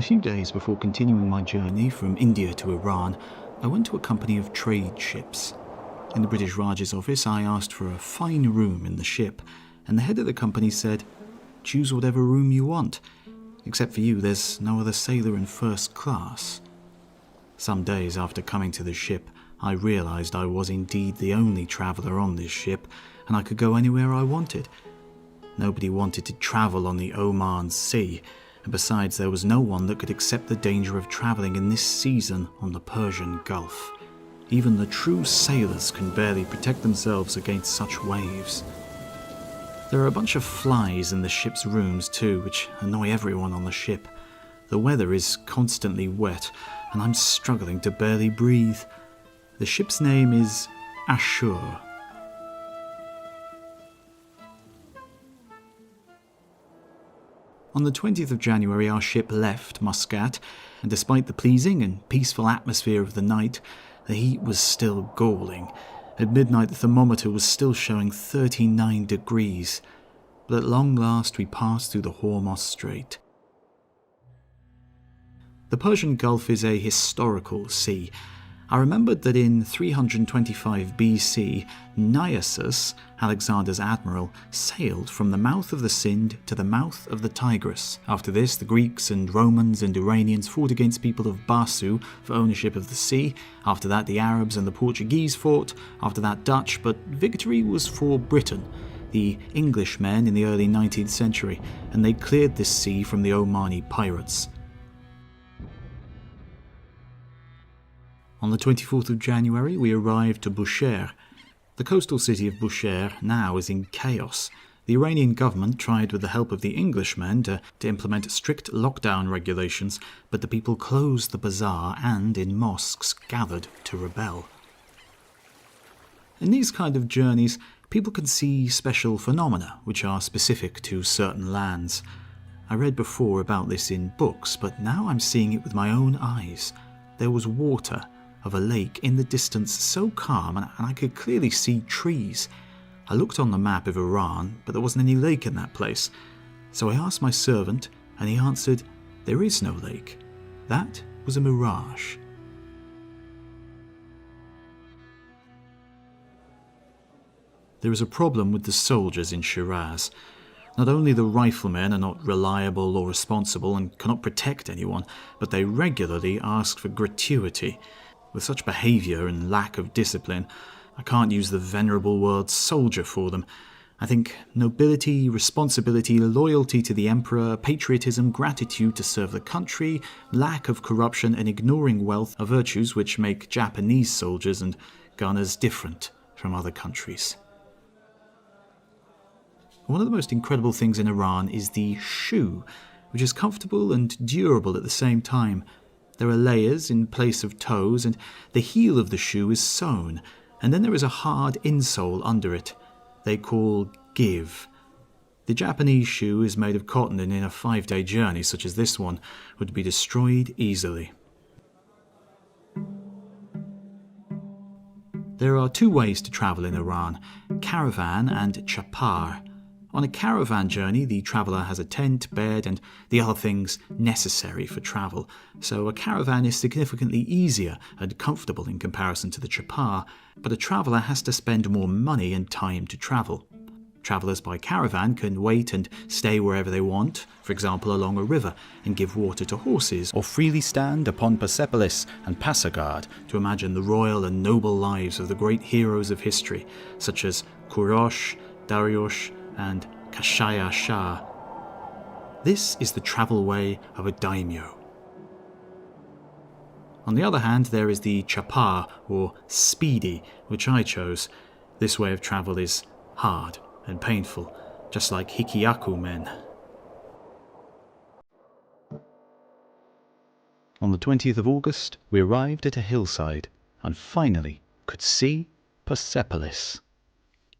A few days before continuing my journey from India to Iran, I went to a company of trade ships. In the British Raj's office, I asked for a fine room in the ship, and the head of the company said, "Choose whatever room you want. Except for you, there's no other sailor in first class." Some days after coming to the ship, I realised I was indeed the only traveller on this ship, and I could go anywhere I wanted. Nobody wanted to travel on the Oman Sea, and besides there was no one that could accept the danger of travelling in this season on the Persian Gulf. Even the true sailors can barely protect themselves against such waves. There are a bunch of flies in the ship's rooms too, which annoy everyone on the ship. The weather is constantly wet, and I'm struggling to barely breathe. The ship's name is Ashur. On the 20th of January, our ship left Muscat, and despite the pleasing and peaceful atmosphere of the night, the heat was still galling. At midnight, the thermometer was still showing 39 degrees, but at long last we passed through the Hormuz Strait. The Persian Gulf is a historical sea. I remembered that in 325 BC, Nisus, Alexander's admiral, sailed from the mouth of the Sind to the mouth of the Tigris. After this, the Greeks and Romans and Iranians fought against people of Basu for ownership of the sea. After that, the Arabs and the Portuguese fought. After that, Dutch, but victory was for Britain, the Englishmen in the early 19th century, and they cleared this sea from the Omani pirates. On the 24th of January, we arrived to Bushehr. The coastal city of Bushehr now is in chaos. The Iranian government tried with the help of the Englishmen to implement strict lockdown regulations, but the people closed the bazaar and, in mosques, gathered to rebel. In these kind of journeys, people can see special phenomena which are specific to certain lands. I read before about this in books, but now I'm seeing it with my own eyes. There was water of a lake in the distance, so calm, and I could clearly see trees. I looked on the map of Iran, but there wasn't any lake in that place. So I asked my servant, and he answered, "There is no lake. That was a mirage." There is a problem with the soldiers in Shiraz. Not only the riflemen are not reliable or responsible and cannot protect anyone, but they regularly ask for gratuity. With such behaviour and lack of discipline, I can't use the venerable word soldier for them. I think nobility, responsibility, loyalty to the emperor, patriotism, gratitude to serve the country, lack of corruption and ignoring wealth are virtues which make Japanese soldiers and gunners different from other countries. One of the most incredible things in Iran is the shoe, which is comfortable and durable at the same time. There are layers in place of toes, and the heel of the shoe is sewn, and then there is a hard insole under it. They call give. The Japanese shoe is made of cotton, and in a 5-day journey such as this one would be destroyed easily. There are 2 ways to travel in Iran: caravan and chapar. On a caravan journey, the traveller has a tent, bed, and the other things necessary for travel, so a caravan is significantly easier and comfortable in comparison to the chapar, but a traveller has to spend more money and time to travel. Travellers by caravan can wait and stay wherever they want, for example along a river, and give water to horses, or freely stand upon Persepolis and Pasargad to imagine the royal and noble lives of the great heroes of history, such as Kourosh, Dariush, and Kashaya Shah. This is the travel way of a daimyo. On the other hand, there is the chapar, or speedy, which I chose. This way of travel is hard and painful, just like Hikiyaku men. On the 20th of August, we arrived at a hillside, and finally could see Persepolis.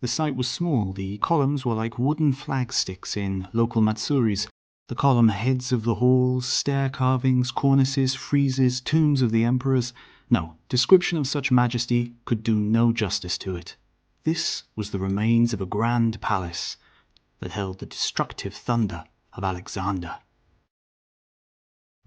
The site was small. The columns were like wooden flagsticks in local matsuris. The column heads of the halls, stair carvings, cornices, friezes, tombs of the emperors. No, description of such majesty could do no justice to it. This was the remains of a grand palace that held the destructive thunder of Alexander.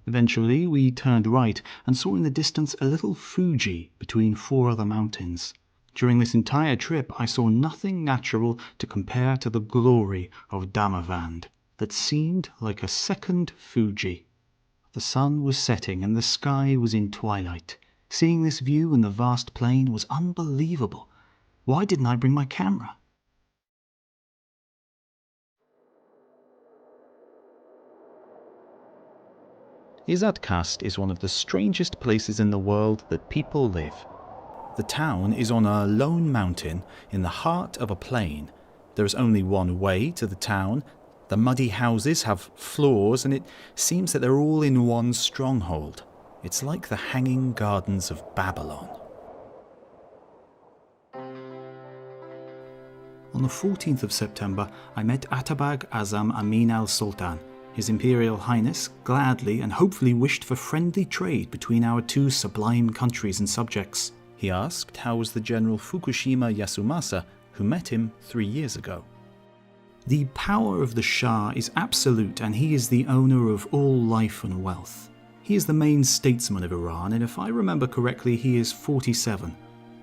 Eventually, we turned right and saw in the distance a little Fuji between 4 other mountains. During this entire trip, I saw nothing natural to compare to the glory of Damavand that seemed like a second Fuji. The sun was setting and the sky was in twilight. Seeing this view in the vast plain was unbelievable. Why didn't I bring my camera? Izadkast is one of the strangest places in the world that people live. The town is on a lone mountain in the heart of a plain. There is only one way to the town. The muddy houses have floors, and it seems that they're all in one stronghold. It's like the Hanging Gardens of Babylon. On the 14th of September, I met Atabag Azam Amin al-Sultan. His Imperial Highness gladly and hopefully wished for friendly trade between our two sublime countries and subjects. He asked how was the General Fukushima Yasumasa, who met him 3 years ago. The power of the Shah is absolute, and he is the owner of all life and wealth. He is the main statesman of Iran, and if I remember correctly, he is 47.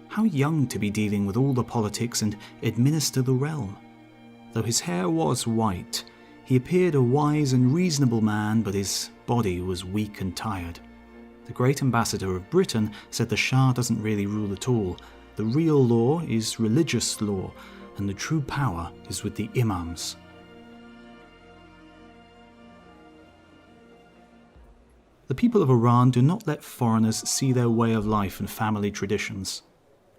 How young to be dealing with all the politics and administer the realm. Though his hair was white, he appeared a wise and reasonable man, but his body was weak and tired. The great ambassador of Britain said the Shah doesn't really rule at all. The real law is religious law, and the true power is with the imams. The people of Iran do not let foreigners see their way of life and family traditions.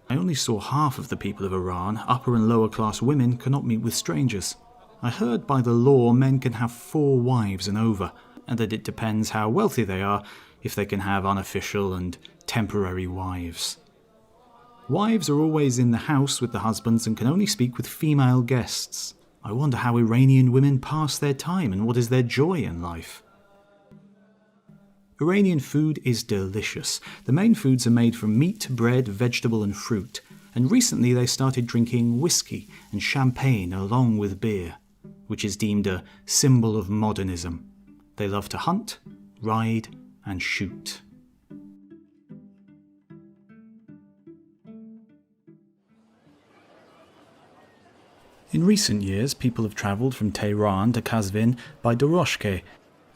I only saw half of the people of Iran. Upper and lower class women cannot meet with strangers. I heard by the law men can have 4 wives and over, and that it depends how wealthy they are if they can have unofficial and temporary wives. Wives are always in the house with the husbands and can only speak with female guests. I wonder how Iranian women pass their time and what is their joy in life. Iranian food is delicious. The main foods are made from meat, bread, vegetable and fruit, and recently they started drinking whiskey and champagne along with beer, which is deemed a symbol of modernism. They love to hunt, ride and shoot. In recent years, people have travelled from Tehran to Kazvin by doroshke,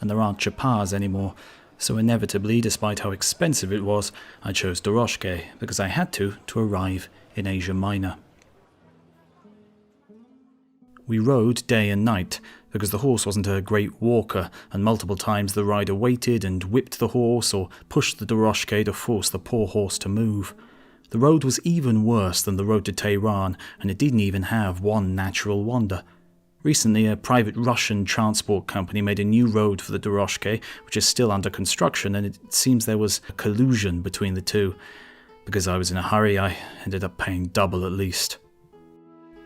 and there aren't chapars anymore, so inevitably, despite how expensive it was, I chose doroshke because I had to arrive in Asia Minor. We rode day and night because the horse wasn't a great walker, and multiple times the rider waited and whipped the horse or pushed the doroshke to force the poor horse to move. The road was even worse than the road to Tehran, and it didn't even have one natural wonder. Recently, a private Russian transport company made a new road for the doroshke, which is still under construction, and it seems there was a collusion between the two. Because I was in a hurry, I ended up paying double at least.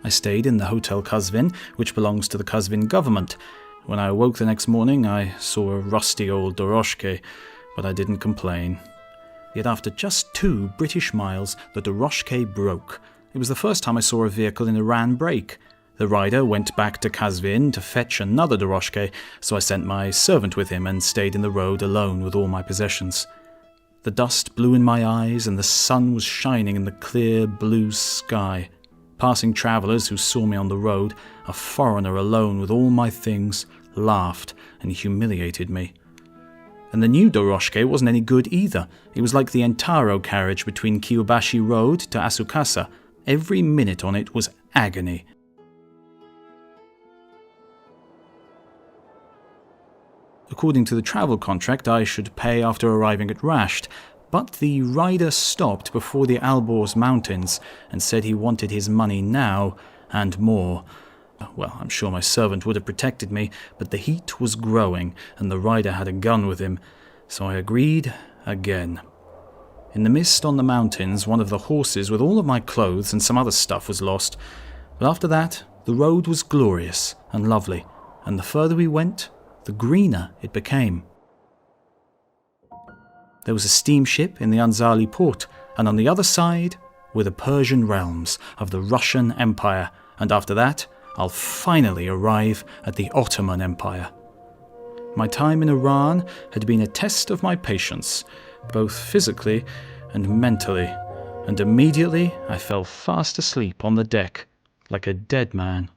I stayed in the Hotel Kazvin, which belongs to the Kazvin government. When I awoke the next morning, I saw a rusty old doroshke, but I didn't complain. Yet after just 2 British miles, the doroshke broke. It was the first time I saw a vehicle in Iran break. The rider went back to Kazvin to fetch another doroshke, so I sent my servant with him and stayed in the road alone with all my possessions. The dust blew in my eyes and the sun was shining in the clear blue sky. Passing travellers who saw me on the road, a foreigner alone with all my things, laughed and humiliated me. And the new doroshke wasn't any good either. It was like the Entaro carriage between Kyobashi Road to Asukasa. Every minute on it was agony. According to the travel contract, I should pay after arriving at Rasht, but the rider stopped before the Alborz Mountains and said he wanted his money now and more. Well, I'm sure my servant would have protected me, but the heat was growing and the rider had a gun with him, so I agreed again. In the mist on the mountains, one of the horses with all of my clothes and some other stuff was lost, but after that, the road was glorious and lovely, and the further we went, the greener it became. There was a steamship in the Anzali port, and on the other side were the Persian realms of the Russian Empire, and after that, I'll finally arrive at the Ottoman Empire. My time in Iran had been a test of my patience, both physically and mentally, and immediately I fell fast asleep on the deck, like a dead man.